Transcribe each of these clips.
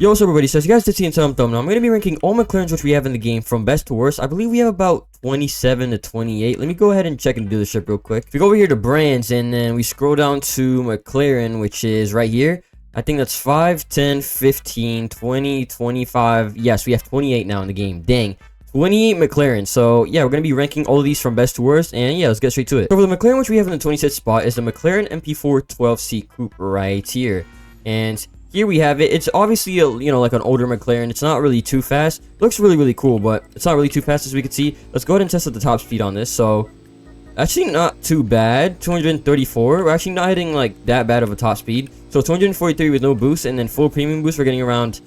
Yo, what's up everybody? So as you guys did see in some thumbnail, I'm going to be ranking all McLarens which we have in the game from best to worst. I believe we have about 27 to 28. Let me go ahead and check and do dealership real quick. If we go over here to brands and then we scroll down to McLaren, which is right here. I think that's 5, 10, 15, 20, 25. Yes, we have 28 now in the game. Dang. 28 McLaren. So yeah, we're going to be ranking all of these from best to worst. And yeah, let's get straight to it. So for the McLaren which we have in the 26th spot is the McLaren MP4 12C Coupe right here. And here we have it. It's obviously a, like an older McLaren. It's not really too fast. Looks really cool, but it's not really too fast as we can see. Let's go ahead and test out the top speed on this. So actually not too bad. 234. We're actually not hitting like that bad of a top speed. So 243 with no boost, and then full premium boost we're getting around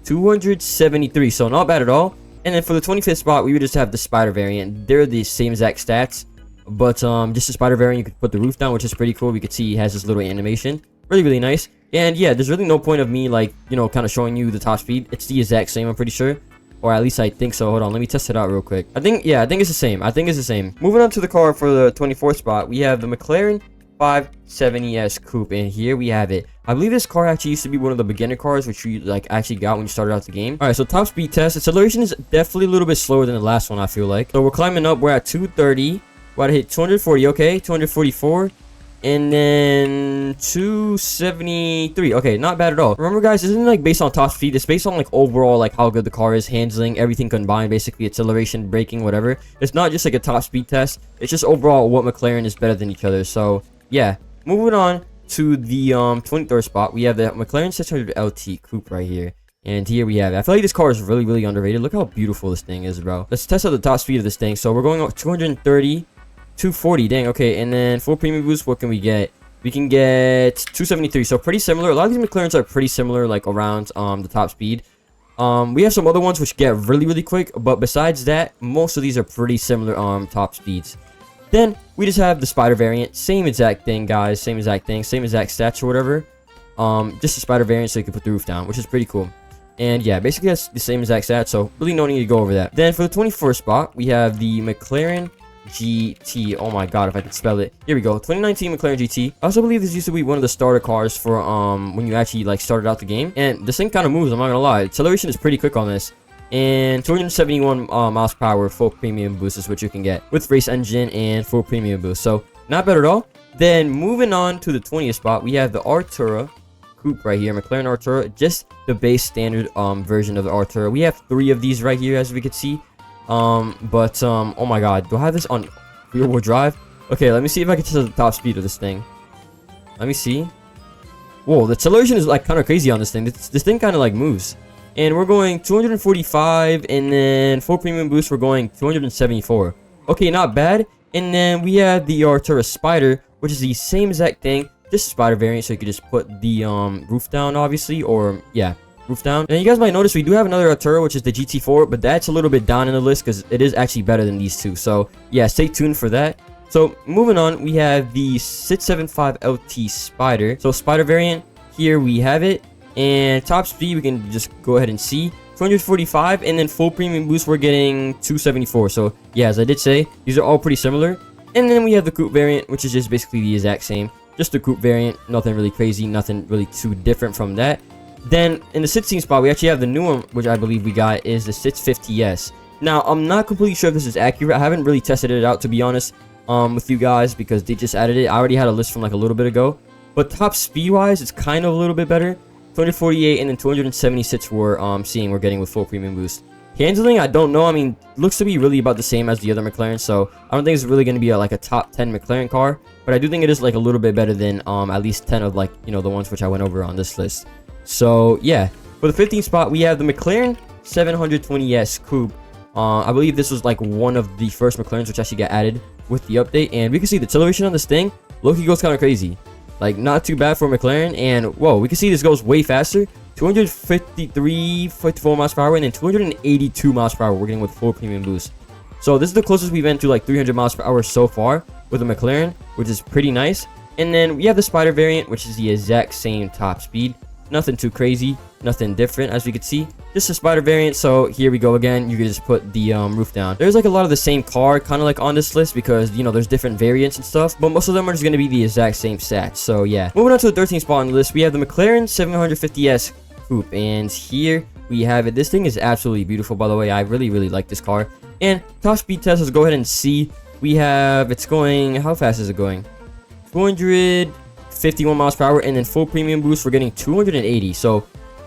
273. So not bad at all. And then for the 25th spot, we would just have the Spider variant. They're the same exact stats, but just the Spider variant, you could put the roof down, which is pretty cool. We could see he has this little animation. Really nice. And yeah, there's really no point of me like, kind of showing you the top speed. It's the exact same, I'm pretty sure. Or at least I think so. Hold on, let me test it out real quick. I think it's the same. Moving on to the car for the 24th spot, we have the McLaren 570S Coupe, and here we have it. I believe this car actually used to be one of the beginner cars, which you like actually got when you started out the game. Alright, so top speed test. Acceleration is definitely a little bit slower than the last one, I feel like. So we're climbing up. We're at 230. We're about to hit 240, okay, 244. And then 273. Okay, not bad at all. Remember guys, this isn't like based on top speed. It's based on like overall like how good the car is, handling, everything combined, basically acceleration, braking, whatever. It's not just like a top speed test. It's just overall what McLaren is better than each other. So yeah, moving on to the 23rd spot, we have the McLaren 600 LT Coupe right here. And here we have it. I feel like this car is really underrated. Look how beautiful this thing is, bro. Let's test out the top speed of this thing. So we're going up 230. 240, dang, okay. And then full premium boost, what can we get? We can get 273, so pretty similar. A lot of these McLarens are pretty similar, like around the top speed. We have some other ones which get really quick, but besides that, most of these are pretty similar top speeds. Then we just have the Spider variant, same exact thing, guys, same exact stats or whatever. Just the Spider variant, so you can put the roof down, which is pretty cool. And yeah, basically that's the same exact stats, so really no need to go over that. Then for the 24th spot, we have the McLaren GT. Oh my god, if I could spell it. Here we go. 2019 McLaren GT. I also believe this used to be one of the starter cars for when you actually like started out the game. And this thing kind of moves, I'm not gonna lie. Acceleration is pretty quick on this. And 271 miles per hour full premium boost is what you can get with race engine and full premium boost. So not bad at all. Then moving on to the 20th spot, we have the Artura Coupe right here. McLaren Artura, just the base standard version of the Artura. We have 3 of these right here, as we can see. Oh my god, do I have this on rear wheel drive? Okay, let me see if I can test the top speed of this thing. Let me see. Whoa, the acceleration is like kind of crazy on this thing. This thing kind of like moves. And we're going 245, and then full premium boost we're going 274. Okay, not bad. And then we have the Artura Spider, which is the same exact thing. This is Spider variant, so you could just put the roof down, obviously, or yeah, roof down. And you guys might notice we do have another Artura, which is the GT4, but that's a little bit down in the list because it is actually better than these two. So yeah, stay tuned for that. So moving on, we have the 675 LT Spider. So Spider variant, here we have it. And top speed, we can just go ahead and see 245, and then full premium boost we're getting 274. So yeah, as I did say, these are all pretty similar. And then we have the coupe variant, which is just basically the exact same, just the coupe variant, nothing really crazy, nothing really too different from that. Then in the 16th spot, we actually have the new one, which I believe we got, is the 650S. Now, I'm not completely sure if this is accurate. I haven't really tested it out, to be honest, with you guys, because they just added it. I already had a list from like a little bit ago. But top speed-wise, it's kind of a little bit better. 248 and then 276 we're getting with full premium boost. Handling, I don't know. I mean, looks to be really about the same as the other McLaren, so I don't think it's really going to be like a top 10 McLaren car. But I do think it is like a little bit better than at least 10 of like, the ones which I went over on this list. So yeah, for the 15th spot, we have the McLaren 720S Coupe. I believe this was like one of the first McLarens which actually got added with the update, and we can see the acceleration on this thing. Loki goes kind of crazy, like not too bad for McLaren. And whoa, we can see this goes way faster. 54 miles per hour, and then 282 miles per hour we're getting with full premium boost. So this is the closest we've been to like 300 miles per hour so far with a McLaren, which is pretty nice. And then we have the Spider variant, which is the exact same top speed. Nothing too crazy, nothing different, as we can see. Just a Spider variant, so here we go again. You can just put the roof down. There's like a lot of the same car kind of like on this list because, there's different variants and stuff, but most of them are just going to be the exact same stats. So yeah. Moving on to the 13th spot on the list, we have the McLaren 750S coupe. And here we have it. This thing is absolutely beautiful, by the way. I really like this car. And top speed test, let's go ahead and see. We have, it's going, how fast is it going? 251 miles per hour, and then full premium boost, we're getting 280. So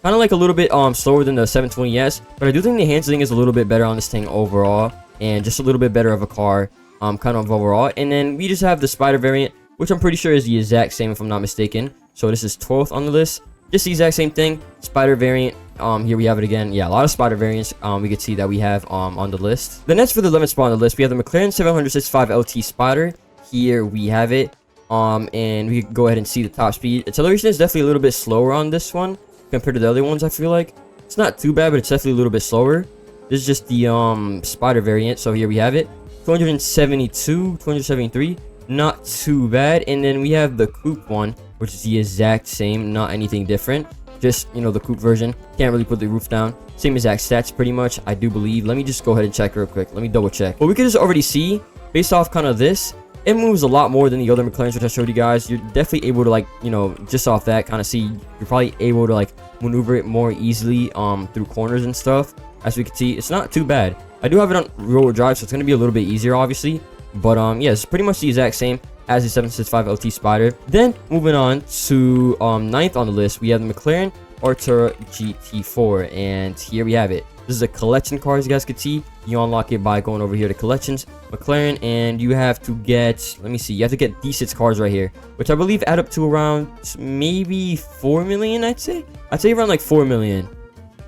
kind of like a little bit slower than the 720S, but I do think the handling is a little bit better on this thing overall, and just a little bit better of a car kind of overall. And then we just have the Spider variant, which I'm pretty sure is the exact same if I'm not mistaken. So this is 12th on the list, just the exact same thing. Spider variant, here we have it again. Yeah, a lot of Spider variants we could see that we have on the list. The next for the 11th spot on the list, we have the McLaren 765 LT Spider. Here we have it. And we can go ahead and see the top speed. Acceleration is definitely a little bit slower on this one compared to the other ones. I feel like it's not too bad, but it's definitely a little bit slower. This is just the Spider variant. So here we have it, 272, 273, not too bad. And then we have the coupe one, which is the exact same, not anything different, just, you know, the coupe version. Can't really put the roof down, same exact stats pretty much, I do believe. Let me just go ahead and check real quick. Let me double check. But we could just already see, based off kind of this, it moves a lot more than the other McLarens, which I showed you guys. You're definitely able to, like, you know, just off that kind of see, you're probably able to like maneuver it more easily through corners and stuff. As we can see, it's not too bad. I do have it on rear-wheel drive, so it's going to be a little bit easier, obviously. But yeah, it's pretty much the exact same as the 765 LT Spider. Then moving on to 9th on the list, we have the McLaren Artura GT4, and here we have it. This is a collection car, as you guys can see. You unlock it by going over here to collections, McLaren, and you have to get, let me see, you have to get these 6 cars right here, which I believe add up to around maybe 4 million, I'd say around like 4 million,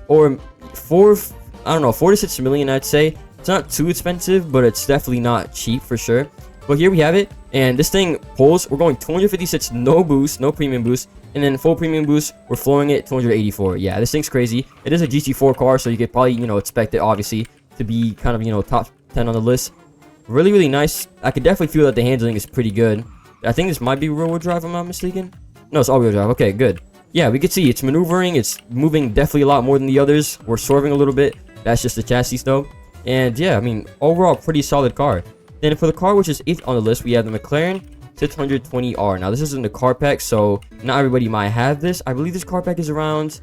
or 4, I don't know, 4 to 6 million, I'd say. It's not too expensive, but it's definitely not cheap for sure. But here we have it, and this thing pulls. We're going 256, no boost, no premium boost, and then full premium boost, we're flowing it 284. Yeah, this thing's crazy. It is a GT4 car, so you could probably, you know, expect it obviously to be kind of, you know, top 10 on the list. Really nice. I could definitely feel that the handling is pretty good. I think this might be rear-wheel drive, if I'm not mistaken. No, it's all-wheel drive. Okay, good. Yeah, we could see it's maneuvering. It's moving definitely a lot more than the others. We're swerving a little bit. That's just the chassis though. And yeah, I mean, overall, pretty solid car. Then for the car which is 8th on the list, we have the McLaren 620R. Now, this isn't the car pack, so not everybody might have this. I believe this car pack is around,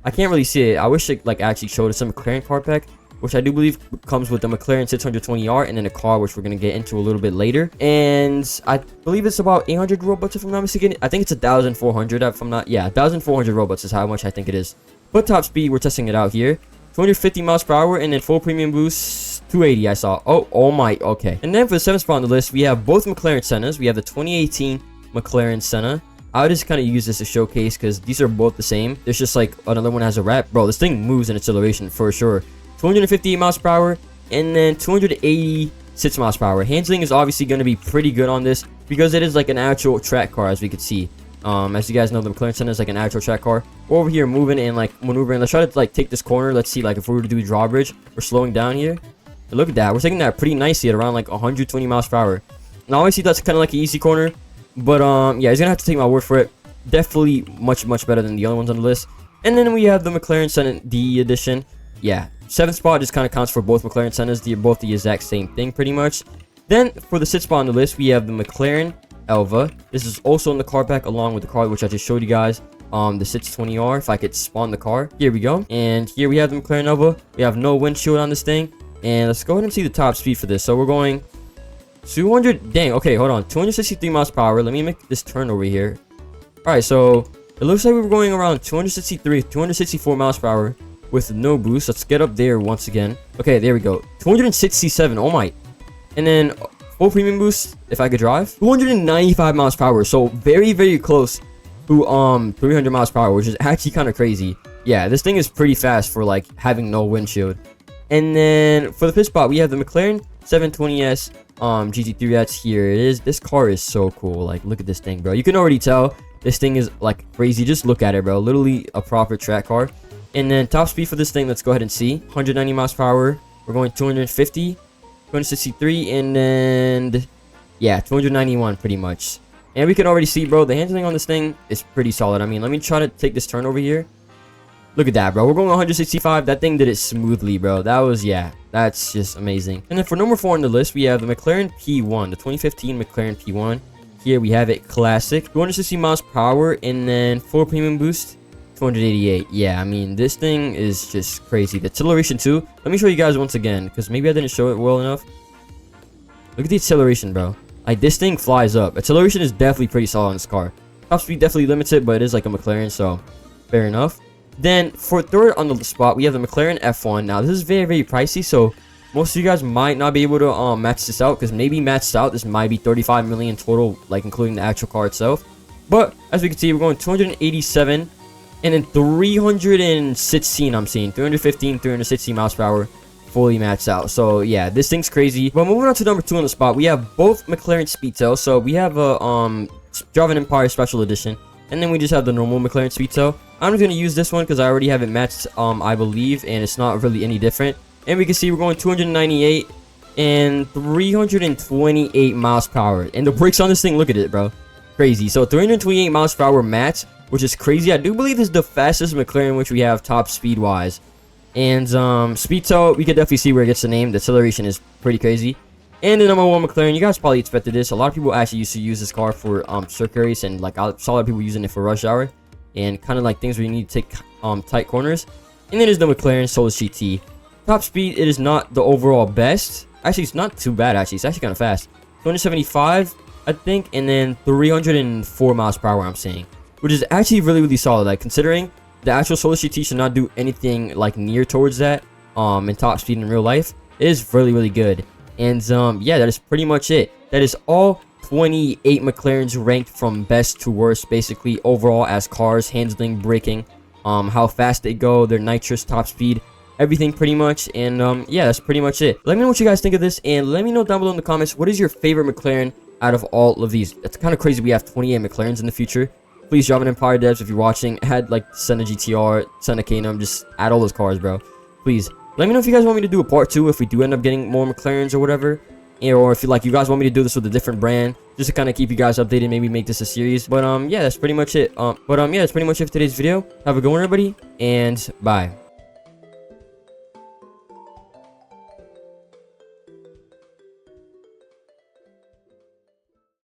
I can't really see it. I wish it like actually showed us some McLaren car pack, which I do believe comes with the McLaren 620R and then a car which we're going to get into a little bit later. And I believe it's about 800 robots if I'm not mistaken. I think it's 1,400 if I'm not, yeah, 1,400 robots is how much I think it is. But top speed, we're testing it out here. 250 miles per hour, and then full premium boost 280 I saw. Oh my, okay. And then for the 7th spot on the list, we have both McLaren Sennas. We have the 2018 McLaren Senna. I would just kind of use this to showcase because these are both the same. There's just like another one has a wrap. Bro, this thing moves in acceleration for sure. 258 miles per hour, and then 286 miles per hour. Handling is obviously going to be pretty good on this because it is like an actual track car, as we could see. As you guys know, the McLaren Senna is like an actual track car. We're over here moving and like maneuvering. Let's try to like take this corner. Let's see, like if we were to do drawbridge, we're slowing down here. And look at that, we're taking that pretty nicely at around like 120 miles per hour. Now obviously that's kind of like an easy corner, but yeah, he's gonna have to take my word for it. Definitely much better than the other ones on the list. And then we have the McLaren Senna D edition. Yeah, 7th spot just kind of counts for both McLaren Sennas. They're both the exact same thing pretty much. Then for the 6th spot on the list, we have the McLaren Elva. This is also in the car pack along with the car which I just showed you guys, the 620R. If I could spawn the car, here we go. And here we have the McLaren Elva. We have no windshield on this thing, and let's go ahead and see the top speed for this. So we're going 200, dang, okay, hold on, 263 miles per hour. Let me make this turn over here. All right, so it looks like we were going around 264 miles per hour with no boost. Let's get up there once again. Okay, there we go, 267. Oh my. And then full premium boost, if I could drive, 295 miles per hour. So very close to 300 miles per hour, which is actually kind of crazy. Yeah, this thing is pretty fast for like having no windshield. And then for the 5th spot, we have the McLaren 720S GT3. That's here it is. This car is so cool. Like, look at this thing, bro. You can already tell this thing is like crazy. Just look at it, bro. Literally a proper track car. And then top speed for this thing, let's go ahead and see, 190 miles per hour. We're going 250, 263, and then yeah, 291 pretty much. And we can already see, bro, the handling on this thing is pretty solid. I mean, let me try to take this turn over here. Look at that, bro. We're going 165. That thing did it smoothly, bro. That was, yeah, that's just amazing. And then for number 4 on the list, we have the McLaren P1, the 2015 McLaren P1. Here we have it, classic, 260 miles per hour, and then full premium boost 288. Yeah, I mean, this thing is just crazy. The acceleration too. Let me show you guys once again, because maybe I didn't show it well enough. Look at the acceleration, bro. Like, this thing flies up. Acceleration is definitely pretty solid on this car. Top speed definitely limits it, but it is like a McLaren, so fair enough. Then for third on the spot, we have the McLaren F1. Now, this is very, very pricey, so most of you guys might not be able to match this out, because maybe matched out, this might be 35 million total, like including the actual car itself. But as we can see, we're going 287 and then 316. I'm seeing 315, 316 miles per hour, fully maxed out. So yeah, this thing's crazy. But moving on to number 2 on the spot, we have both McLaren Speedtail. So we have a Java Empire Special Edition, and then we just have the normal McLaren Speedtail. I'm just gonna use this one because I already have it matched, I believe, and it's not really any different. And we can see we're going 298 and 328 miles per hour. And the brakes on this thing, look at it, bro. Crazy. So 328 miles per hour max, which is crazy. I do believe this is the fastest McLaren which we have top speed wise. And Speedtail, we can definitely see where it gets the name. The acceleration is pretty crazy. And the number 1 McLaren, you guys probably expected this. A lot of people actually used to use this car for circuit race, and like I saw a lot of people using it for rush hour and kind of like things where you need to take tight corners. And then there's the McLaren Solus GT. Top speed, it is not the overall best. Actually, it's not too bad. Actually, it's actually kind of fast. 275, I think, and then 304 miles per hour. I'm saying, which is actually really, really solid. Like, considering the actual Solus GT should not do anything like near towards that in top speed in real life, it is really, really good. And yeah, that is pretty much it. That is all 28 McLarens ranked from best to worst, basically overall, as cars, handling, braking, how fast they go, their nitrous, top speed, everything pretty much. And yeah, that's pretty much it. Let me know what you guys think of this, and let me know down below in the comments, what is your favorite McLaren out of all of these? It's kind of crazy we have 28 McLarens in the future. Please drop an Empire devs if you're watching. Add like Senna GTR, Senna K&M, just add all those cars, bro. Please let me know if you guys want me to do a part 2 if we do end up getting more McLarens or whatever, or if you guys want me to do this with a different brand, just to kind of keep you guys updated, maybe make this a series. But yeah, that's pretty much it. Yeah, that's pretty much it for today's video. Have a good one, everybody, and bye.